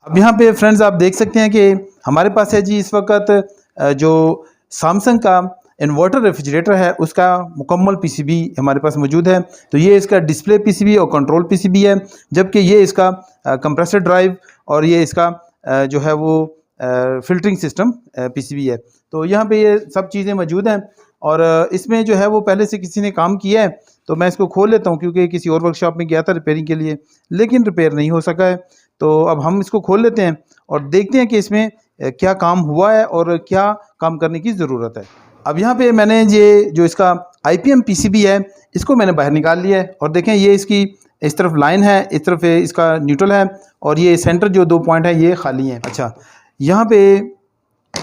अब यहाँ पे फ्रेंड्स आप देख सकते हैं कि हमारे पास है जी इस वक्त जो सैमसंग का इन्वर्टर रेफ्रिजरेटर है उसका मुकम्मल पीसीबी हमारे पास मौजूद है। तो ये इसका डिस्प्ले पीसीबी और कंट्रोल पीसीबी है, जबकि ये इसका कंप्रेसर ड्राइव और ये इसका जो है वो फ़िल्टरिंग सिस्टम पीसीबी है। तो यहाँ पे ये सब चीज़ें मौजूद हैं और इसमें जो है वो पहले से किसी ने काम किया है। तो मैं इसको खोल लेता हूँ क्योंकि किसी और वर्कशॉप में गया था रिपेयरिंग के लिए, लेकिन रिपेयर नहीं हो सका है। तो अब हम इसको खोल लेते हैं और देखते हैं कि इसमें क्या काम हुआ है और क्या काम करने की ज़रूरत है। अब यहाँ पे मैंने ये जो इसका IPM PCB है इसको मैंने बाहर निकाल लिया है और देखें ये इसकी इस तरफ लाइन है, इस तरफ इसका न्यूट्रल है और ये सेंटर जो 2 पॉइंट है ये खाली हैं। अच्छा, यहाँ पे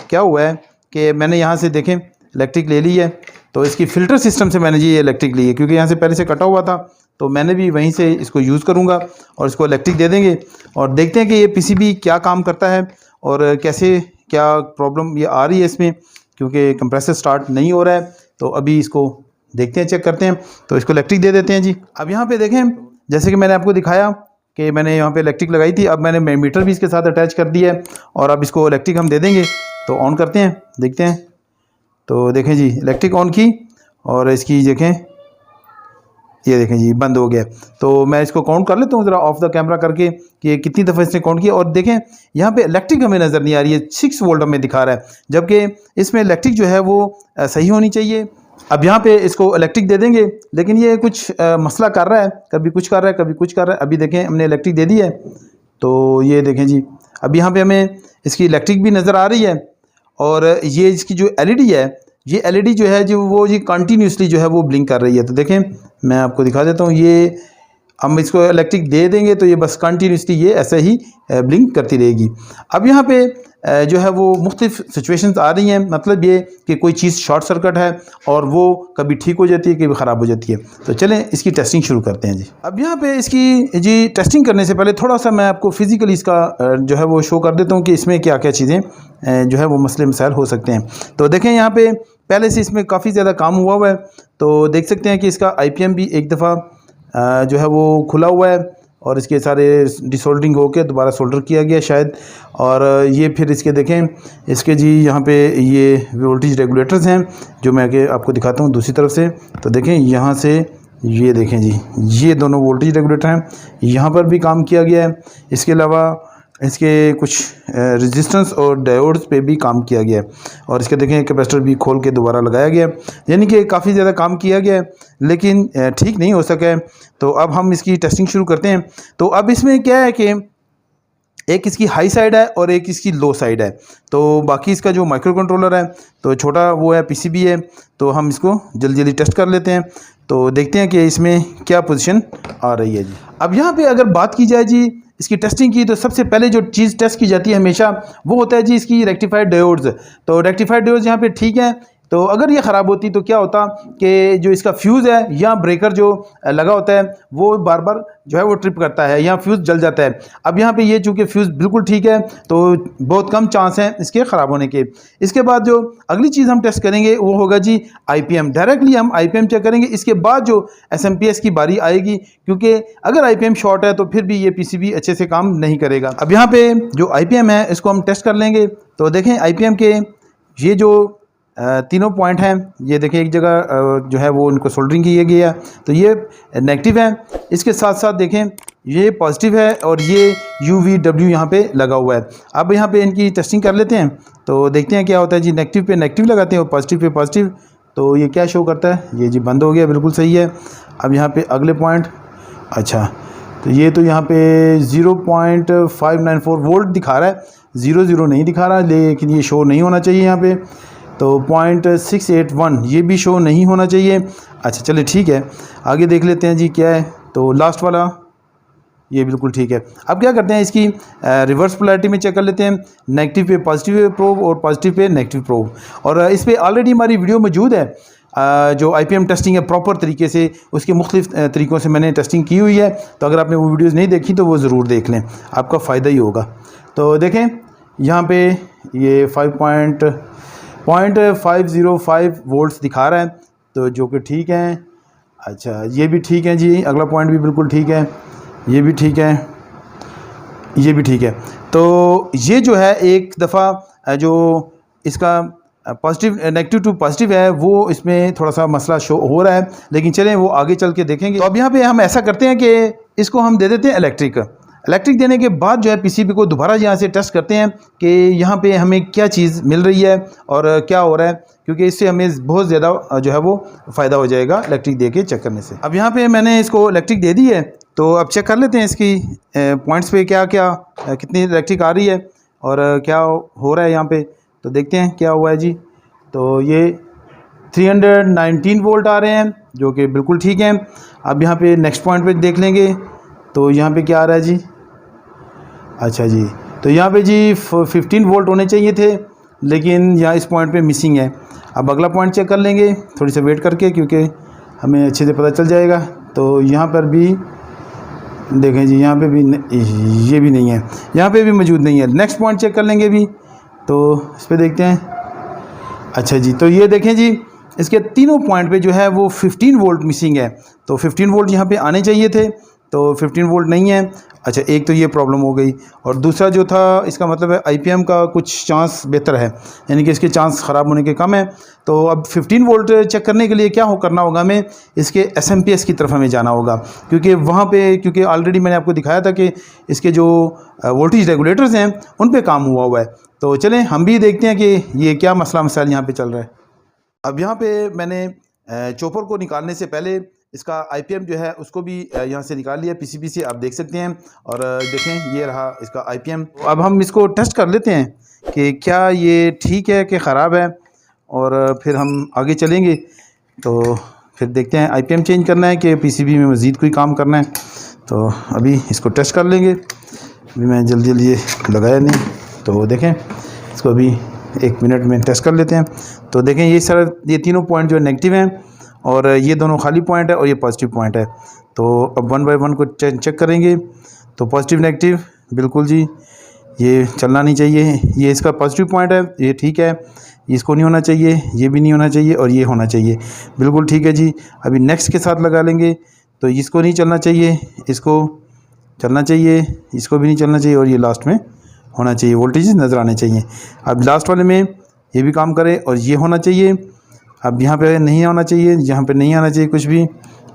क्या हुआ है कि मैंने यहाँ से देखें इलेक्ट्रिक ले ली है। तो इसकी फ़िल्टर सिस्टम से मैंने ये इलेक्ट्रिक ली है क्योंकि यहाँ से पहले से कटा हुआ था, तो मैंने भी वहीं से इसको यूज़ करूँगा और इसको इलेक्ट्रिक दे देंगे और देखते हैं कि ये PCB क्या काम करता है और कैसे क्या प्रॉब्लम ये आ रही है इसमें, क्योंकि कंप्रेसर स्टार्ट नहीं हो रहा है। तो अभी इसको देखते हैं, चेक करते हैं। तो इसको इलेक्ट्रिक दे देते हैं जी। अब यहाँ पे देखें जैसे कि मैंने आपको दिखाया कि मैंने यहाँ पे इलेक्ट्रिक लगाई थी, अब मैंने मीटर भी इसके साथ अटैच कर दिया है और अब इसको इलेक्ट्रिक हम दे देंगे। तो ऑन करते हैं, देखते हैं। तो देखें जी इलेक्ट्रिक ऑन की और इसकी देखें ये देखें जी बंद हो गया। तो मैं इसको काउंट कर लेता हूँ ज़रा ऑफ द कैमरा करके कि कितनी दफ़ा इसने काउंट किया। और देखें यहाँ पे इलेक्ट्रिक हमें नज़र नहीं आ रही है, 6 वोल्ट हमें दिखा रहा है, जबकि इसमें इलेक्ट्रिक जो है वो सही होनी चाहिए। अब यहाँ पे इसको इलेक्ट्रिक दे देंगे, लेकिन ये कुछ मसला कर रहा है, कभी कुछ कर रहा है कभी कुछ कर रहा है। अभी देखें हमने इलेक्ट्रिक दे दी है, तो ये देखें जी अब यहाँ पर हमें इसकी इलेक्ट्रिक भी नज़र आ रही है और ये इसकी जो LED है, ये LED जो है जो वो जी कंटिन्यूसली जो है वो ब्लिंक कर रही है। तो देखें मैं आपको दिखा देता हूँ, ये हम इसको इलेक्ट्रिक दे देंगे तो ये बस कंटिन्यूसली ये ऐसे ही ब्लिंक करती रहेगी। अब यहाँ पे जो है वो मुख्तलिफ सिचुएशंस आ रही हैं, मतलब ये कि कोई चीज़ शॉर्ट सर्किट है और वो कभी ठीक हो जाती है कभी ख़राब हो जाती है। तो चलें इसकी टेस्टिंग शुरू करते हैं जी। अब यहाँ पे इसकी जी टेस्टिंग करने से पहले थोड़ा सा मैं आपको फ़िज़िकली इसका जो है वो शो कर देता हूँ कि इसमें क्या क्या चीज़ें जो है वो मसले मसाइल हो सकते हैं। तो देखें यहाँ पे पहले से इसमें काफ़ी ज़्यादा काम हुआ है। तो देख सकते हैं कि इसका IPM भी एक दफ़ा जो है वो खुला हुआ है और इसके सारे डिसोल्डरिंग होकर दोबारा सोल्डर किया गया शायद। और ये फिर इसके देखें इसके जी यहाँ पे ये वोल्टेज रेगुलेटर्स हैं जो मैं आगे आपको दिखाता हूँ दूसरी तरफ से। तो देखें यहाँ से ये देखें जी ये दोनों वोल्टेज रेगुलेटर हैं, यहाँ पर भी काम किया गया है। इसके अलावा इसके कुछ रेजिस्टेंस और डायोड्स पे भी काम किया गया है और इसके देखें कैपेसिटर भी खोल के दोबारा लगाया गया है, यानी कि काफ़ी ज़्यादा काम किया गया है लेकिन ठीक नहीं हो सका है। तो अब हम इसकी टेस्टिंग शुरू करते हैं। तो अब इसमें क्या है कि एक इसकी हाई साइड है और एक इसकी लो साइड है। तो बाकी इसका जो माइक्रो कंट्रोलर है तो छोटा वो है PCB है। तो हम इसको जल्दी जल्दी टेस्ट कर लेते हैं, तो देखते हैं कि इसमें क्या पोजीशन आ रही है जी। अब यहाँ पे अगर बात की जाए जी इसकी टेस्टिंग की, तो सबसे पहले जो चीज़ टेस्ट की जाती है हमेशा वो होता है जी इसकी रेक्टिफाइड डायोड्स। तो रेक्टिफाइड डायोड्स यहाँ पे ठीक है। तो अगर ये ख़राब होती तो क्या होता कि जो इसका फ्यूज़ है या ब्रेकर जो लगा होता है वो बार बार जो है वो ट्रिप करता है या फ्यूज़ जल जाता है। अब यहाँ पे ये चूँकि फ्यूज़ बिल्कुल ठीक है तो बहुत कम चांस हैं इसके ख़राब होने के। इसके बाद जो अगली चीज़ हम टेस्ट करेंगे वो होगा जी IPM। डायरेक्टली हम IPM चेक करेंगे, इसके बाद जो SMPS की बारी आएगी, क्योंकि अगर IPM शॉर्ट है तो फिर भी ये PCB अच्छे से काम नहीं करेगा। अब यहाँ पे जो IPM है इसको हम टेस्ट कर लेंगे। तो देखें IPM के ये जो तीनों पॉइंट हैं, ये देखें एक जगह जो है वो उनको सोल्डरिंग किया गया है तो ये नेगेटिव है। इसके साथ साथ देखें ये पॉजिटिव है और ये UVW यहाँ पे लगा हुआ है। अब यहाँ पे इनकी टेस्टिंग कर लेते हैं तो देखते हैं क्या होता है जी। नेगेटिव पे नेगेटिव लगाते हैं और पॉजिटिव पे पॉजिटिव, तो ये क्या शो करता है, ये जी बंद हो गया, बिल्कुल सही है। अब यहाँ पे अगले पॉइंट, अच्छा तो ये तो यहाँ पे 0.594 वोल्ट दिखा रहा है, 00 नहीं दिखा रहा, लेकिन ये शो नहीं होना चाहिए यहाँ पे। तो 0.681 ये भी शो नहीं होना चाहिए। अच्छा चलिए ठीक है, आगे देख लेते हैं जी क्या है। तो लास्ट वाला ये बिल्कुल ठीक है। अब क्या करते हैं इसकी रिवर्स पोलैरिटी में चेक कर लेते हैं, नेगेटिव पे पॉजिटिव प्रोब और पॉजिटिव पे नेगेटिव प्रोब। और इस पर ऑलरेडी हमारी वीडियो मौजूद है, जो IPM टेस्टिंग है प्रॉपर तरीके से, उसके मुख्तलिफ तरीक़ों से मैंने टेस्टिंग की हुई है। तो अगर आपने वो वीडियोज़ नहीं देखी तो वो ज़रूर देख लें, आपका फ़ायदा ही होगा। तो देखें यहाँ पे ये 5.505 वोल्ट्स दिखा रहा है, तो जो कि ठीक है। अच्छा ये भी ठीक है जी, अगला पॉइंट भी बिल्कुल ठीक है, ये भी ठीक है, ये भी ठीक है। तो ये जो है एक दफ़ा जो इसका पॉजिटिव नेगेटिव टू पॉजिटिव है वो इसमें थोड़ा सा मसला शो हो रहा है, लेकिन चलें वो आगे चल के देखेंगे। तो अब यहाँ पे हम ऐसा करते हैं कि इसको हम दे देते हैं इलेक्ट्रिक देने के बाद जो है पीसीबी को दोबारा यहाँ से टेस्ट करते हैं कि यहाँ पे हमें क्या चीज़ मिल रही है और क्या हो रहा है, क्योंकि इससे हमें बहुत ज़्यादा जो है वो फ़ायदा हो जाएगा इलेक्ट्रिक दे के चेक करने से। अब यहाँ पे मैंने इसको इलेक्ट्रिक दे दी है, तो अब चेक कर लेते हैं इसकी पॉइंट्स पे क्या क्या कितनी इलेक्ट्रिक आ रही है और क्या हो रहा है यहाँ पे। तो देखते हैं क्या हुआ है जी। तो ये 319 वोल्ट आ रहे हैं जो कि बिल्कुल ठीक है। अब यहाँ पे नेक्स्ट पॉइंट पे देख लेंगे तो यहाँ पे क्या आ रहा है जी। अच्छा जी, तो यहाँ पे जी 15 वोल्ट होने चाहिए थे, लेकिन यहाँ इस पॉइंट पे मिसिंग है। अब अगला पॉइंट चेक कर लेंगे थोड़ी सी वेट करके, क्योंकि हमें अच्छे से पता चल जाएगा। तो यहाँ पर भी देखें जी, यहाँ पे भी ये भी नहीं है, यहाँ पे भी मौजूद नहीं है। नेक्स्ट पॉइंट चेक कर लेंगे भी, तो इस पर देखते हैं। अच्छा जी, तो ये देखें जी, इसके तीनों पॉइंट पे जो है वो 15 वोल्ट मिसिंग है। तो 15 वोल्ट यहाँ पे आने चाहिए थे, तो 15 वोल्ट नहीं है। अच्छा, एक तो ये प्रॉब्लम हो गई, और दूसरा जो था इसका मतलब है आईपीएम का कुछ चांस बेहतर है, यानी कि इसके चांस ख़राब होने के कम है। तो अब 15 वोल्ट चेक करने के लिए क्या करना होगा, हमें इसके एसएमपीएस की तरफ हमें जाना होगा, क्योंकि वहाँ पे क्योंकि ऑलरेडी मैंने आपको दिखाया था कि इसके जो वोल्टेज रेगुलेटर्स हैं उन पे काम हुआ है। तो चलें हम भी देखते हैं कि ये क्या मसला मसाइल यहाँ पे चल रहा है। अब यहाँ पे मैंने चॉपर को निकालने से पहले इसका आईपीएम जो है उसको भी यहाँ से निकाल लिया पीसीबी से, आप देख सकते हैं। और देखें ये रहा इसका आईपीएम। अब हम इसको टेस्ट कर लेते हैं कि क्या ये ठीक है कि ख़राब है, और फिर हम आगे चलेंगे। तो फिर देखते हैं आईपीएम चेंज करना है कि पीसीबी में मज़ीद कोई काम करना है। तो अभी इसको टेस्ट कर लेंगे। अभी मैं जल्दी ये लगाया नहीं, तो देखें इसको अभी 1 मिनट में टेस्ट कर लेते हैं। तो देखें ये तीनों पॉइंट जो नेगेटिव हैं, और ये दोनों खाली पॉइंट है और ये पॉजिटिव पॉइंट है। तो अब 1 बाय 1 को चेक करेंगे। तो पॉजिटिव नेगेटिव बिल्कुल जी, ये चलना नहीं चाहिए। ये इसका पॉजिटिव पॉइंट है, ये ठीक है, इसको नहीं होना चाहिए, ये भी नहीं होना चाहिए, और ये होना चाहिए, बिल्कुल ठीक है जी। अभी नेक्स्ट के साथ लगा लेंगे। तो इसको नहीं चलना चाहिए, इसको चलना चाहिए, इसको भी नहीं चलना चाहिए, और ये लास्ट में होना चाहिए, वोल्टेज नज़र आने चाहिए। अब लास्ट वाले में ये भी काम करे और ये होना चाहिए। अब यहाँ पे नहीं आना चाहिए, यहाँ पे नहीं आना चाहिए कुछ भी।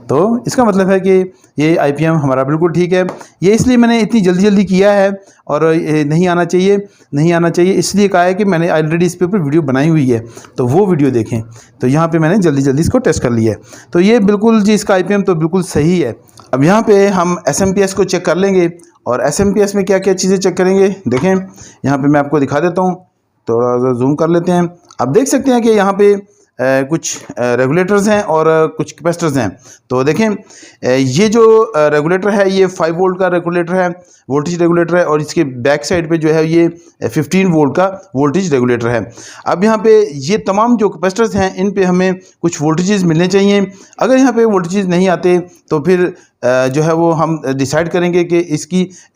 तो इसका मतलब है कि ये आईपीएम हमारा बिल्कुल ठीक है। ये इसलिए मैंने इतनी जल्दी किया है, और ये नहीं आना चाहिए इसलिए कहा है कि मैंने ऑलरेडी इस पे ऊपर वीडियो बनाई हुई है, तो वो वीडियो देखें। तो यहाँ पे मैंने जल्दी इसको टेस्ट कर लिया है। तो ये बिल्कुल जी इसका आईपीएम तो बिल्कुल सही है। अब यहाँ पे हम एसएमपीएस को चेक कर लेंगे, और एसएमपीएस में क्या क्या चीज़ें चेक करेंगे देखें। यहाँ पर मैं आपको दिखा देता हूँ, थोड़ा सा जूम कर लेते हैं। आप देख सकते हैं कि यहाँ पे कुछ रेगुलेटर्स हैं और कुछ कैपेसिटर्स हैं। तो देखें ये जो रेगुलेटर है ये 5 वोल्ट का रेगुलेटर है, वोल्टेज रेगुलेटर है, और इसके बैक साइड पे जो है ये 15 वोल्ट का वोल्टेज रेगुलेटर है। अब यहाँ पे ये तमाम जो कैपेसिटर्स हैं इन पे हमें कुछ वोल्टेजेस मिलने चाहिए। अगर यहाँ पे वोल्टेजेस नहीं आते तो फिर जो है वो हम डिसाइड करेंगे कि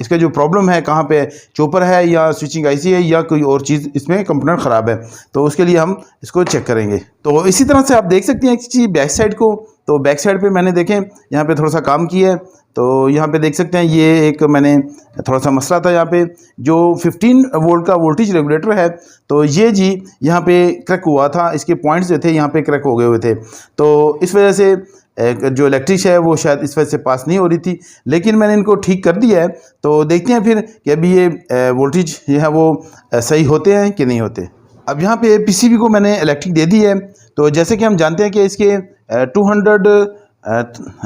इसका जो प्रॉब्लम है कहाँ पे, चॉपर है या स्विचिंग आईसी है या कोई और चीज़ इसमें कंपोनेंट ख़राब है। तो उसके लिए हम इसको चेक करेंगे। तो इसी तरह से आप देख सकते हैं कि बैक साइड को, तो बैक साइड पे मैंने देखें यहाँ पे थोड़ा सा काम किया है। तो यहाँ पे देख सकते हैं ये एक मैंने थोड़ा सा मसला था, यहाँ पे जो 15 वोल्ट का वोल्टेज रेगुलेटर है, तो ये जी यहाँ पे क्रैक हुआ था, इसके पॉइंट्स जो थे यहाँ पे क्रैक हो गए हुए थे। तो इस वजह से जो इलेक्ट्रिक है वो शायद इस वजह से पास नहीं हो रही थी, लेकिन मैंने इनको ठीक कर दिया है। तो देखते हैं फिर कि अभी ये वोल्टेज जो है वो सही होते हैं कि नहीं होते। अब यहाँ पे पीसीबी को मैंने इलेक्ट्रिक दे दी है। तो जैसे कि हम जानते हैं कि इसके 200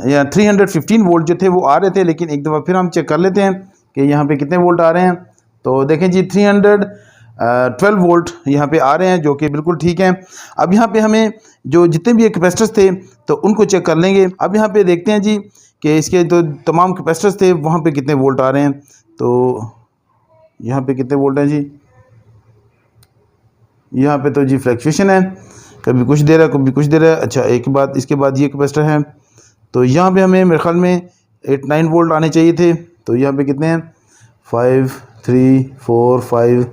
या 315 वोल्ट जो थे वो आ रहे थे, लेकिन एक दफ़ा फिर हम चेक कर लेते हैं कि यहाँ पे कितने वोल्ट आ रहे हैं। तो देखें जी 312 वोल्ट यहाँ पे आ रहे हैं, जो कि बिल्कुल ठीक हैं। अब यहाँ पे हमें जो जितने भी कैपेसिटर्स थे तो उनको चेक कर लेंगे। अब यहाँ पे देखते हैं जी कि इसके जो तमाम कैपेसिटर्स थे वहाँ पे कितने वोल्ट आ रहे हैं। तो यहाँ पे कितने वोल्ट हैं जी, यहाँ पे तो जी फ्लक्चुएशन है, कभी कुछ दे रहा है कभी कुछ दे रहा है। अच्छा, इसके बाद ये कैपेसिटर है, तो यहाँ पे हमें मेरे ख्याल में 8-9 वोल्ट आने चाहिए थे। तो यहाँ पे कितने हैं, 5, 3, 4, 5।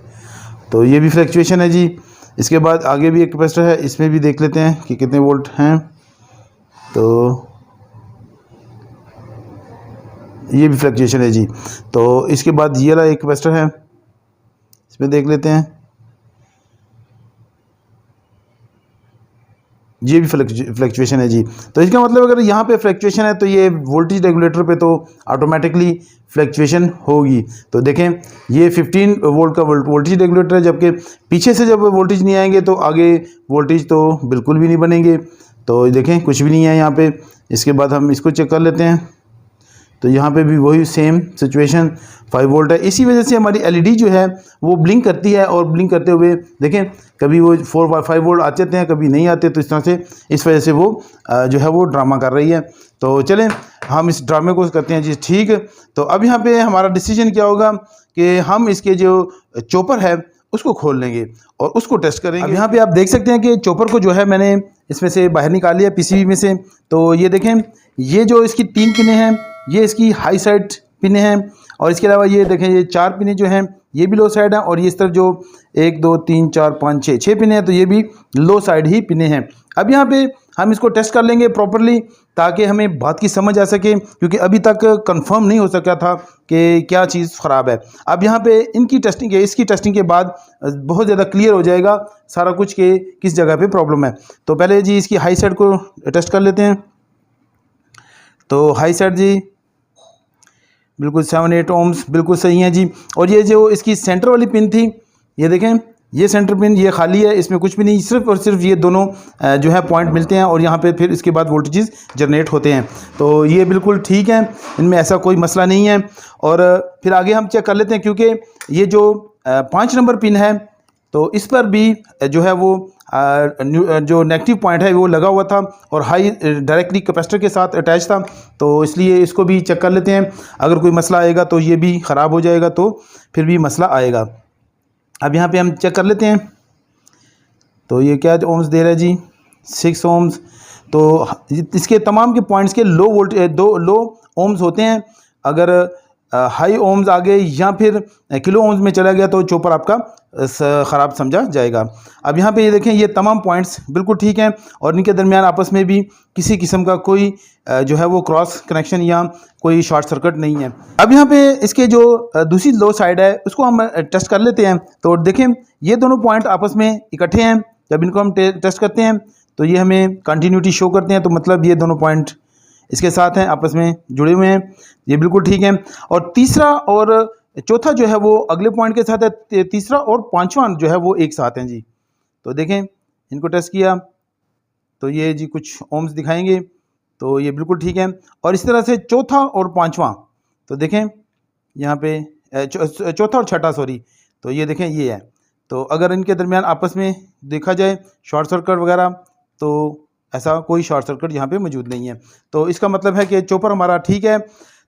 तो ये भी फ्लक्चुएशन है जी। इसके बाद आगे भी एक कैपेसिटर है, इसमें भी देख लेते हैं कि कितने वोल्ट हैं। तो ये भी फ्लक्चुएशन है जी। तो इसके बाद ये वाला एक कैपेसिटर है, इसमें देख लेते हैं, ये भी फ्लक्चुएशन है जी। तो इसका मतलब अगर यहाँ पे फ्लक्चुएशन है तो ये वोल्टेज रेगुलेटर पे तो ऑटोमेटिकली फ्लक्चुएशन होगी। तो देखें ये 15 वोल्ट का वोल्टेज रेगुलेटर है, जबकि पीछे से जब वोल्टेज नहीं आएंगे तो आगे वोल्टेज तो बिल्कुल भी नहीं बनेंगे। तो देखें कुछ भी नहीं है यहाँ पे। इसके बाद हम इसको चेक कर लेते हैं, तो यहाँ पे भी वही सेम सिचुएशन 5 वोल्ट है। इसी वजह से हमारी एलईडी जो है वो ब्लिंक करती है, और ब्लिंक करते हुए देखें कभी वो 4-5 वोल्ट आ जाते हैं, कभी नहीं आते। तो इस तरह से इस वजह से वो जो है वो ड्रामा कर रही है। तो चलें हम इस ड्रामे को करते हैं जी ठीक। तो अब यहाँ पे हमारा डिसीजन क्या होगा कि हम इसके जो चॉपर है उसको खोल लेंगे और उसको टेस्ट करेंगे। अब यहाँ पे आप देख सकते हैं कि चॉपर को जो है मैंने इसमें से बाहर निकाल लिया पीसीबी में से। तो ये देखें ये जो इसकी 3 पिनें हैं ये इसकी हाई साइड पिनें हैं, और इसके अलावा ये देखें ये 4 पिनें जो हैं ये भी लो साइड हैं, और ये इस तरफ जो 1 2 3 4 5 6 पिनें हैं तो ये भी लो साइड ही पिनें हैं। अब यहाँ पे हम इसको टेस्ट कर लेंगे प्रॉपरली ताकि हमें बात की समझ आ सके, क्योंकि अभी तक कंफर्म नहीं हो सका था कि क्या चीज़ ख़राब है। अब यहाँ पे इसकी टेस्टिंग के बाद बहुत ज़्यादा क्लियर हो जाएगा सारा कुछ कि किस जगह पे प्रॉब्लम है। तो पहले जी इसकी हाई साइड को टेस्ट कर लेते हैं। तो हाई साइड जी बिल्कुल 7-8 ओम्स बिल्कुल सही है जी। और ये जो इसकी सेंटर वाली पिन थी ये देखें ये सेंटर पिन ये खाली है, इसमें कुछ भी नहीं, सिर्फ और सिर्फ ये दोनों जो है पॉइंट मिलते हैं और यहाँ पे फिर इसके बाद वोल्टेजेस जनरेट होते हैं। तो ये बिल्कुल ठीक है, इनमें ऐसा कोई मसला नहीं है। और फिर आगे हम चेक कर लेते हैं, क्योंकि ये जो 5 नंबर पिन है तो इस पर भी जो है वो जो नेगेटिव पॉइंट है वो लगा हुआ था और हाई डायरेक्टली कैपेसिटर के साथ अटैच था। तो इसलिए इसको भी चेक कर लेते हैं, अगर कोई मसला आएगा तो ये भी ख़राब हो जाएगा तो फिर भी मसला आएगा। अब यहाँ पे हम चेक कर लेते हैं। तो ये क्या ओम्स दे रहा है जी 6 ओम्स। तो इसके तमाम के पॉइंट्स के लो ओम्स होते हैं। अगर हाई ओम्स आ गए या फिर किलो ओम्स में चला गया तो चॉपर आपका ख़राब समझा जाएगा। अब यहाँ पे ये देखें ये तमाम पॉइंट्स बिल्कुल ठीक हैं और इनके दरमियान आपस में भी किसी किस्म का कोई जो है वो क्रॉस कनेक्शन या कोई शॉर्ट सर्किट नहीं है। अब यहाँ पे इसके जो दूसरी लो साइड है उसको हम टेस्ट कर लेते हैं। तो देखें ये दोनों पॉइंट आपस में इकट्ठे हैं, जब इनको हम टेस्ट करते हैं तो ये हमें कंटिन्यूटी शो करते हैं। तो मतलब ये दोनों पॉइंट इसके साथ हैं, आपस में जुड़े हुए हैं, ये बिल्कुल ठीक है। और तीसरा और चौथा जो है वो अगले पॉइंट के साथ है, तीसरा और पांचवा जो है वो एक साथ हैं जी। तो देखें इनको टेस्ट किया तो ये जी कुछ ओम्स दिखाएंगे, तो ये बिल्कुल ठीक है। और इस तरह से चौथा और पांचवा, तो देखें यहाँ पे चौथा और छठा सॉरी, तो ये देखें ये है। तो अगर इनके दरमियान आपस में देखा जाए शॉर्ट सर्किट वगैरह तो ऐसा कोई शॉर्ट सर्किट यहाँ पे मौजूद नहीं है। तो इसका मतलब है कि चॉपर हमारा ठीक है।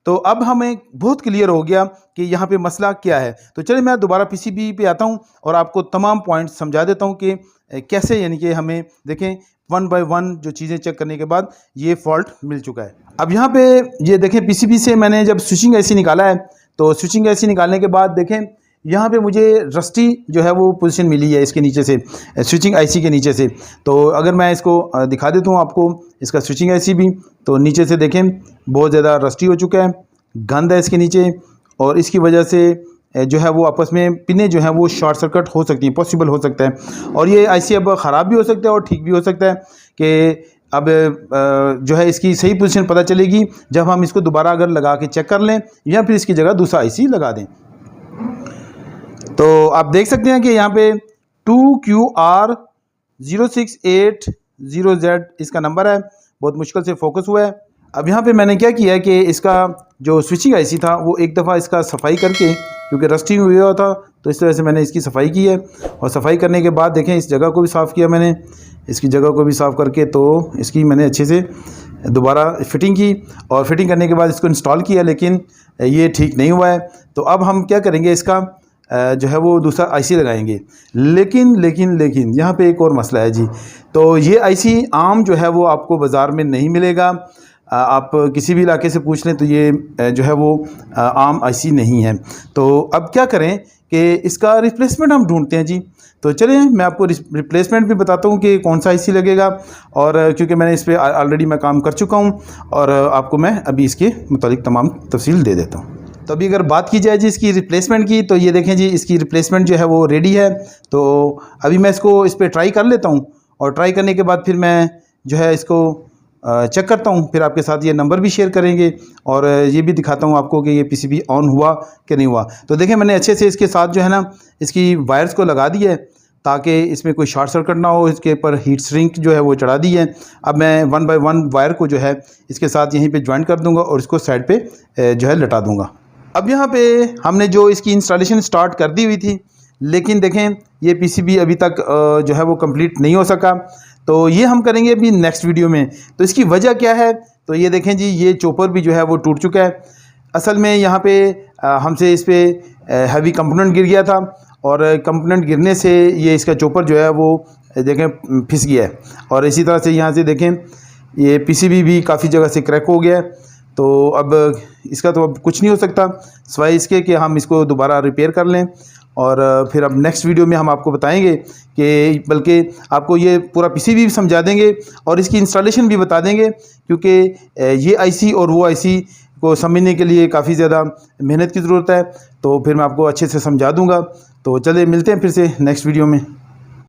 तो अब हमें बहुत क्लियर हो गया कि यहाँ पे मसला क्या है। तो चलिए मैं दोबारा पीसीबी पे आता हूँ और आपको तमाम पॉइंट्स समझा देता हूँ कि कैसे, यानी कि हमें देखें 1 बाय 1 जो चीज़ें चेक करने के बाद ये फॉल्ट मिल चुका है। अब यहाँ पे ये देखें पीसीबी से मैंने जब स्विचिंग आईसी निकाला है, तो स्विचिंग आईसी निकालने के बाद देखें यहाँ पे मुझे रस्टी जो है वो पोजीशन मिली है इसके नीचे से, स्विचिंग आईसी के नीचे से। तो अगर मैं इसको दिखा देता हूँ आपको, इसका स्विचिंग आईसी भी, तो नीचे से देखें बहुत ज़्यादा रस्टी हो चुका है, गंद है इसके नीचे, और इसकी वजह से जो है वो आपस में पिनें जो हैं वो शॉर्ट सर्किट हो सकती हैं, पॉसिबल हो सकता है। और ये आईसी अब ख़राब भी हो सकता है और ठीक भी हो सकता है कि अब जो है इसकी सही पोजीशन पता चलेगी जब हम इसको दोबारा अगर लगा के चेक कर लें या फिर इसकी जगह दूसरा आईसी लगा दें। तो आप देख सकते हैं कि यहाँ पे 2QR0680Z इसका नंबर है, बहुत मुश्किल से फोकस हुआ है। अब यहाँ पे मैंने क्या किया है कि इसका जो स्विचिंग आईसी था वो एक दफ़ा इसका सफाई करके, क्योंकि रस्टिंग हुआ था तो इस तरह से मैंने इसकी सफाई की है। और सफाई करने के बाद देखें इस जगह को भी साफ़ किया मैंने, इसकी जगह को भी साफ़ करके तो इसकी मैंने अच्छे से दोबारा फिटिंग की, और फिटिंग करने के बाद इसको इंस्टॉल किया, लेकिन ये ठीक नहीं हुआ है। तो अब हम क्या करेंगे, इसका जो है वो दूसरा आईसी लगाएंगे। लेकिन यहाँ पे एक और मसला है जी। तो ये आईसी आम जो है वो आपको बाज़ार में नहीं मिलेगा, आप किसी भी इलाके से पूछ लें तो ये जो है वो आम आईसी नहीं है। तो अब क्या करें कि इसका रिप्लेसमेंट हम ढूंढते हैं जी। तो चलिए मैं आपको रिप्लेसमेंट भी बताता हूँ कि कौन सा आईसी लगेगा, और क्योंकि मैंने इस पर ऑलरेडी मैं काम कर चुका हूँ और आपको मैं अभी इसके मुतालिक तमाम तफसील दे देता हूँ। तो अभी अगर बात की जाए जी इसकी रिप्लेसमेंट की, तो ये देखें जी इसकी रिप्लेसमेंट जो है वो रेडी है। तो अभी मैं इसको इस पर ट्राई कर लेता हूँ, और ट्राई करने के बाद फिर मैं जो है इसको चेक करता हूँ, फिर आपके साथ ये नंबर भी शेयर करेंगे और ये भी दिखाता हूँ आपको कि ये पीसीबी ऑन हुआ कि नहीं हुआ। तो देखें मैंने अच्छे से इसके साथ जो है ना इसकी वायर्स को लगा दिया है ताकि इसमें कोई शॉर्ट सर्किट ना हो। इसके ऊपर हीट श्रिंक जो है वो चढ़ा दी है। अब मैं 1 बाय 1 वायर को जो है इसके साथ यहीं पे ज्वाइन कर दूंगा और इसको साइड पे जो है लटा दूंगा। अब यहाँ पे हमने जो इसकी इंस्टॉलेशन स्टार्ट कर दी हुई थी, लेकिन देखें ये पीसीबी अभी तक जो है वो कंप्लीट नहीं हो सका। तो ये हम करेंगे अभी नेक्स्ट वीडियो में। तो इसकी वजह क्या है, तो ये देखें जी ये चॉपर भी जो है वो टूट चुका है। असल में यहाँ पे हमसे इस पर हैवी कंपोनेंट गिर गया था, और कंपोनेंट गिरने से ये इसका चॉपर जो है वो देखें फिस गया है। और इसी तरह से यहाँ से देखें ये पीसीबी भी काफ़ी जगह से क्रैक हो गया है। तो अब इसका तो अब कुछ नहीं हो सकता सिवाय इसके कि हम इसको दोबारा रिपेयर कर लें। और फिर अब नेक्स्ट वीडियो में हम आपको बताएंगे कि बल्कि आपको ये पूरा पीसीबी भी समझा देंगे और इसकी इंस्टॉलेशन भी बता देंगे, क्योंकि ये आईसी और वो आईसी को समझने के लिए काफ़ी ज़्यादा मेहनत की ज़रूरत है। तो फिर मैं आपको अच्छे से समझा दूंगा। तो चलिए मिलते हैं फिर से नेक्स्ट वीडियो में।